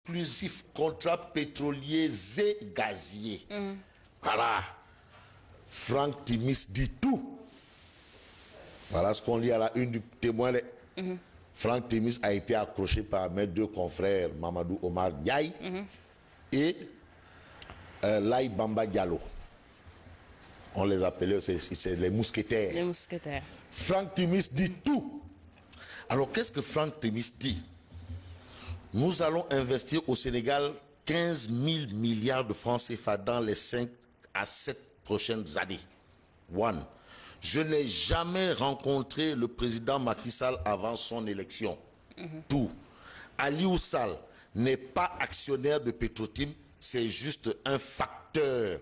exclusifs contrats pétroliers et gaziers. Voilà. Franck Timis dit tout. Voilà ce qu'on lit à la une du Témoin. Franck Timis a été accroché par mes deux confrères, Mamadou Omar Ndiaye et Laye Bamba Diallo. On les appelait, c'est les mousquetaires. Les mousquetaires. Franck Timis dit tout. Alors, qu'est-ce que Franck Timis dit? Nous allons investir au Sénégal 15 000 milliards de francs CFA dans les 5 à 7 prochaines années. One. Je n'ai jamais rencontré le président Macky Sall avant son élection. Tout. Aliou Sall n'est pas actionnaire de Petrotim, c'est juste un facteur.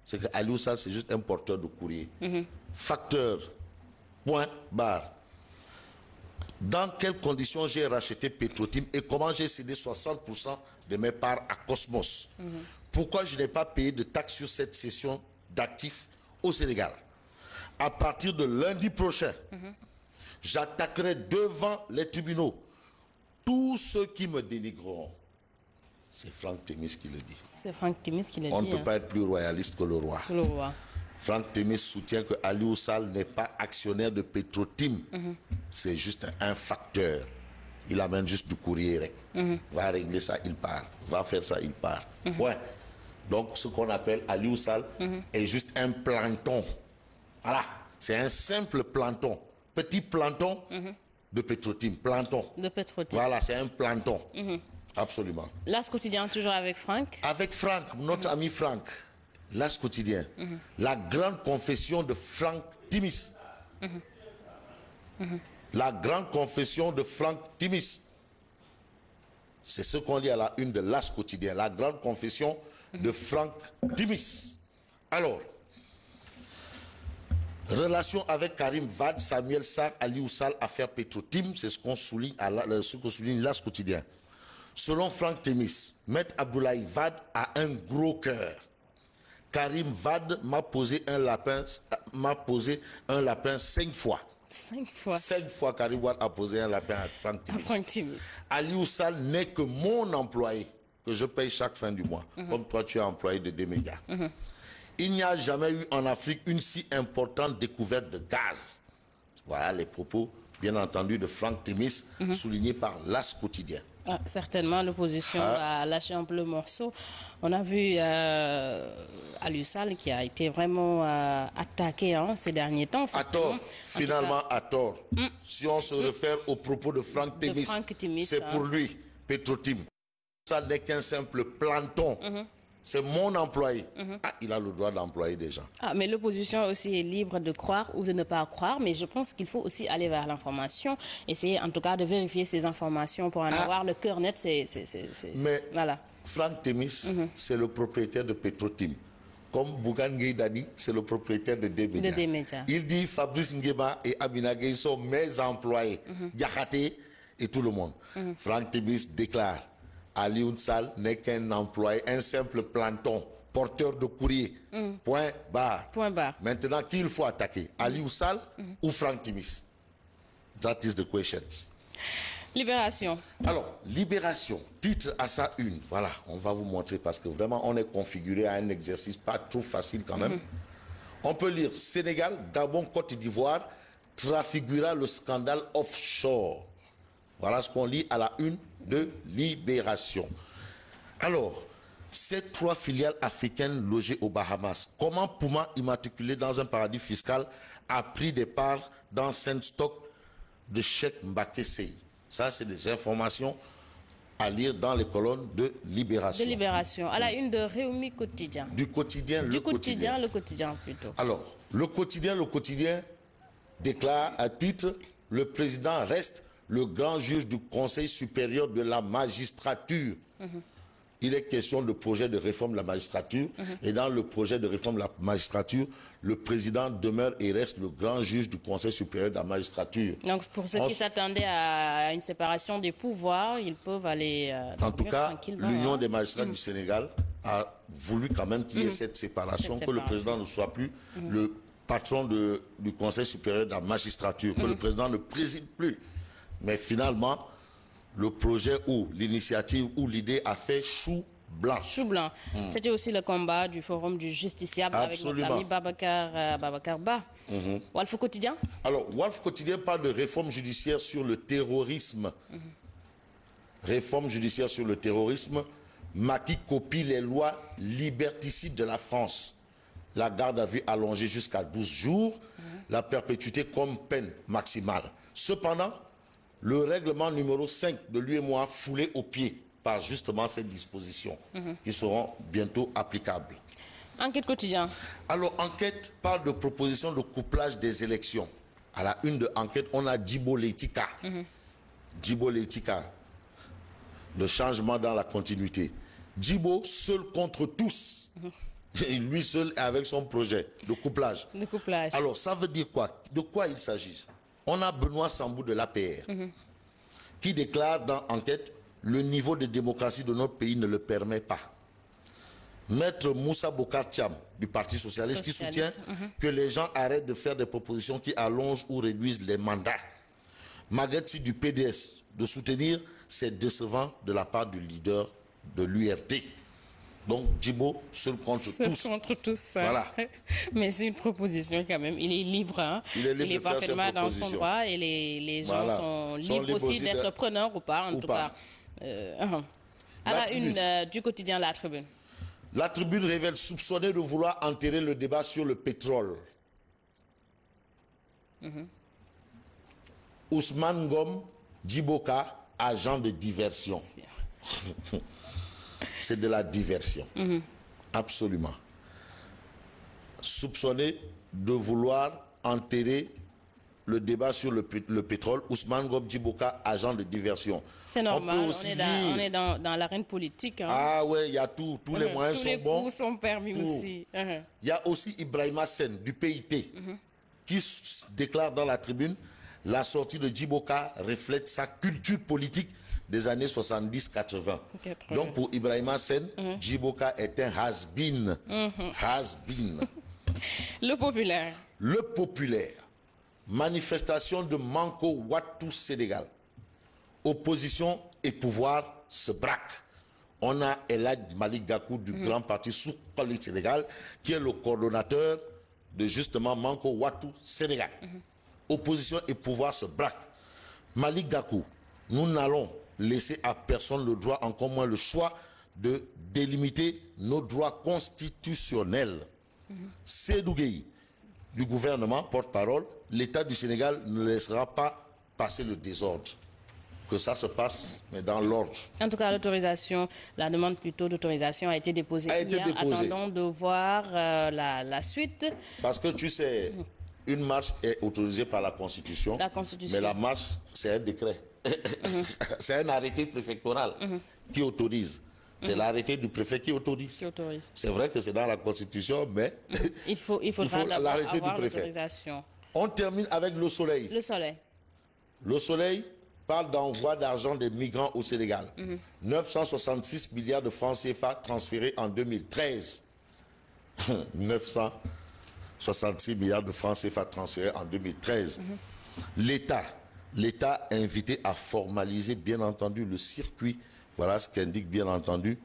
C'est que Aliou Sall, c'est juste un porteur de courrier. Facteur. Point barre. Dans quelles conditions j'ai racheté Petrotim et comment j'ai cédé 60% de mes parts à Cosmos? Pourquoi je n'ai pas payé de taxes sur cette cession d'actifs au Sénégal? À partir de lundi prochain, j'attaquerai devant les tribunaux tous ceux qui me dénigreront. C'est Franck Timis qui le dit. C'est Franck Timis qui le dit. On ne peut pas être plus royaliste que le roi. Franck Timis soutient que Aliou Sall n'est pas actionnaire de Petrotim. C'est juste un facteur. Il amène juste du courrier. Va régler ça, il part. Va faire ça, il part. Ouais. Donc, ce qu'on appelle Aliou Sall est juste un plancton. Voilà. C'est un simple plancton. Petit plancton de Petrotim. Plancton. De Petrotim. Voilà, c'est un plancton. Absolument. L'As quotidien, toujours avec Franck? Avec Franck, notre ami Franck. L'As quotidien. La grande confession de Franck Timis. La grande confession de Franck Timis. C'est ce qu'on lit à la une de l'As quotidien. La grande confession de Franck Timis. Alors, relation avec Karim Wade, Samuel Sarr, Aliou Sall, affaire Petrotim, c'est ce qu'on souligne l'As quotidien. Selon Franck Timis, Maître Abdoulaye Wade a un gros cœur. Karim Wade m'a posé un lapin 5 fois. 5 fois. 5 fois Karim Wade a posé un lapin à Franck Timis. Aliou Sall n'est que mon employé, que je paye chaque fin du mois, comme toi tu es employé de D-Média. Il n'y a jamais eu en Afrique une si importante découverte de gaz. Voilà les propos, bien entendu, de Franck Timis, soulignés par l'As quotidien. Ah, certainement, l'opposition a lâché un peu le morceau. On a vu Aliou Sall qui a été vraiment attaqué ces derniers temps. À tort, finalement à tort. Si on se réfère aux propos de Franck Timis, c'est pour lui, Petrotim. Ça n'est qu'un simple planton. C'est mon employé. Il a le droit d'employer des gens. Mais l'opposition aussi est libre de croire ou de ne pas croire, mais je pense qu'il faut aussi aller vers l'information, essayer en tout cas de vérifier ces informations pour en avoir le cœur net. Mais voilà. Franck Timis, c'est le propriétaire de Petrotim. Comme Bougane Gueye Dany, c'est le propriétaire de D-Média. Il dit Fabrice Nguema et Amina Gueye sont mes employés. Diakhaté et tout le monde. Franck Timis déclare Aliou Sall n'est qu'un employé, un simple planton, porteur de courrier. Point barre. Point barre. Maintenant, qui il faut attaquer? Aliou Sall ou Franck Timis? That is the question. Libération. Alors, Libération, titre à sa une. Voilà, on va vous montrer parce que vraiment, on est configuré à un exercice pas trop facile quand même. On peut lire Sénégal, Gabon, Côte d'Ivoire, trafigura le scandale offshore. Voilà ce qu'on lit à la une de Libération. Alors, ces 3 filiales africaines logées aux Bahamas, comment Puma, immatriculé dans un paradis fiscal, a pris des parts dans Stock de Cheikh Mbacké Sèye? Ça, c'est des informations à lire dans les colonnes de Libération. De Libération. À la une de Réumi Quotidien. Du quotidien, Le Quotidien. Le Quotidien, plutôt. Alors, Le Quotidien déclare à titre, le président reste le grand juge du Conseil supérieur de la magistrature. Il est question de projet de réforme de la magistrature. Et dans le projet de réforme de la magistrature, le président demeure et reste le grand juge du Conseil supérieur de la magistrature. Donc pour ceux qui s'attendaient à une séparation des pouvoirs, ils peuvent aller en tout cas, l'Union des magistrats du Sénégal a voulu quand même qu'il y ait cette séparation, que le président ne soit plus le patron du Conseil supérieur de la magistrature, que le président ne préside plus. Mais finalement, le projet ou l'initiative ou l'idée a fait chou blanc. Chou blanc. C'était aussi le combat du Forum du Justiciable. Absolument. Avec notre ami Babacar Ba. Walf Quotidien. Alors, Walf Quotidien parle de réforme judiciaire sur le terrorisme. Réforme judiciaire sur le terrorisme. Macky copie les lois liberticides de la France. La garde à vue allongée jusqu'à 12 jours. La perpétuité comme peine maximale. Cependant, le règlement numéro 5 de l'UEMOA foulé au pied par justement ces dispositions qui seront bientôt applicables. Enquête quotidien. Alors, Enquête parle de proposition de couplage des élections. À la une de Enquête, on a Djibo Leitika. Djibo Leitika, de changement dans la continuité. Djibo, seul contre tous. Et lui seul avec son projet de couplage. De couplage. Alors, ça veut dire quoi? De quoi il s'agit? On a Benoît Sambou de l'APR qui déclare dans Enquête: le niveau de démocratie de notre pays ne le permet pas. Maître Moussa Bokar Thiam du Parti Socialiste qui soutient que les gens arrêtent de faire des propositions qui allongent ou réduisent les mandats. Maguette du PDS de soutenir, c'est décevant de la part du leader de l'URD. Donc Djibo, seul contre tous. Seul contre tous. Voilà. Mais c'est une proposition quand même. Il est libre. Hein? Il est parfaitement dans son droit et les gens sont libres aussi d'être preneurs ou pas. En tout cas. À la une du quotidien La Tribune. La Tribune révèle soupçonné de vouloir enterrer le débat sur le pétrole. Ousmane Ngom Djiboka, agent de diversion. C'est de la diversion. Absolument. Soupçonné de vouloir enterrer le débat sur le pétrole, Ousmane Ngom Djiboka, agent de diversion. C'est normal, on est dans l'arène politique. Hein. Ah ouais, il y a tout, tous les moyens sont bons. Tous les coups sont permis aussi. Il y a aussi Ibrahima Sen du PIT qui déclare dans la Tribune: la sortie de Djiboka reflète sa culture politique des années 70-80. Donc pour Ibrahima Sen, Djiboka est un has-been. Has-been. Le populaire. Le populaire. Manifestation de Manko Wattu Sénégal. Opposition et pouvoir se braquent. On a Elad Malik Gakou du grand parti Soukali Sénégal qui est le coordonnateur de justement Manko Wattu Sénégal. Opposition et pouvoir se braquent. Malik Gakou, nous n'allons laisser à personne le droit, encore moins le choix, de délimiter nos droits constitutionnels. Seydou Gueye, du gouvernement, porte-parole: l'État du Sénégal ne laissera pas passer le désordre. Que ça se passe, mais dans l'ordre. En tout cas, l'autorisation, la demande plutôt d'autorisation a été déposée hier. Attendons de voir la suite. Parce que tu sais, une marche est autorisée par la Constitution. La Constitution. Mais la marche, c'est un décret. C'est un arrêté préfectoral qui autorise. C'est l'arrêté du préfet qui autorise. C'est vrai que c'est dans la Constitution, mais il faudra l'arrêté du préfet. On termine avec Le Soleil. Le Soleil. Le Soleil parle d'envoi d'argent des migrants au Sénégal. 966 milliards de francs CFA transférés en 2013. 966 milliards de francs CFA transférés en 2013. L'État est invité à formaliser, bien entendu, le circuit. Voilà ce qu'indique, bien entendu,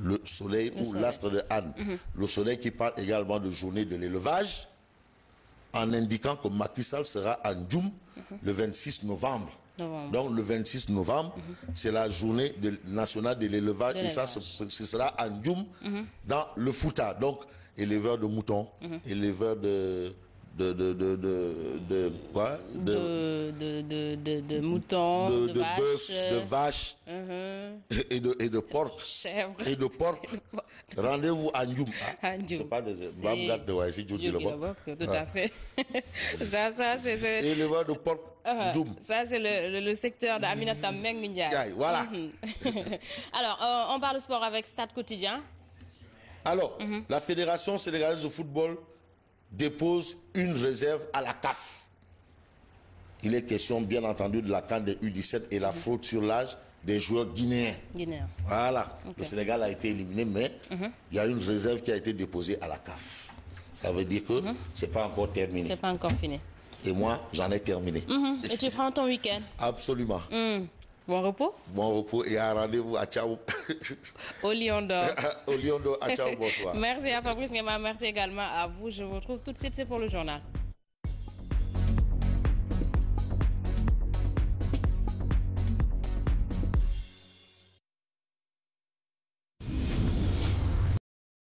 Le Soleil ou l'Astre de Anne. Le Soleil qui parle également de journée de l'élevage, en indiquant que Macky Sall sera à Ndioum le 26 novembre. Donc le 26 novembre, c'est la journée nationale de l'élevage. Et ça, ce sera à Ndioum, dans le Fouta. Donc, éleveurs de moutons, éleveurs de quoi? De moutons, de bœufs, de vaches et de porcs. Et de porcs. Rendez-vous à Ndioum. C'est pas des Bamgat de Waïsi Djoudi là-bas. Tout à fait. Ça c'est éleveurs de porcs. Ça c'est le secteur d'Aminata Meng Ndiaye. Voilà. Alors, on parle de sport avec Stade Quotidien. Alors, la Fédération sénégalaise de football dépose une réserve à la CAF. Il est question, bien entendu, de la CAN des U17 et la fraude sur l'âge des joueurs guinéens. Voilà. Le Sénégal a été éliminé, mais il y a une réserve qui a été déposée à la CAF. Ça veut dire que c'est pas encore terminé. C'est pas encore fini. Et moi, j'en ai terminé. Et tu prends ton week-end? Absolument. Bon repos. Bon repos et un rendez-vous à Tchao. Au Lion d'Or. Au Lion d'Or, à Tchao, bonsoir. Merci à Fabrice Ngema, merci également à vous. Je vous retrouve tout de suite, c'est pour le journal.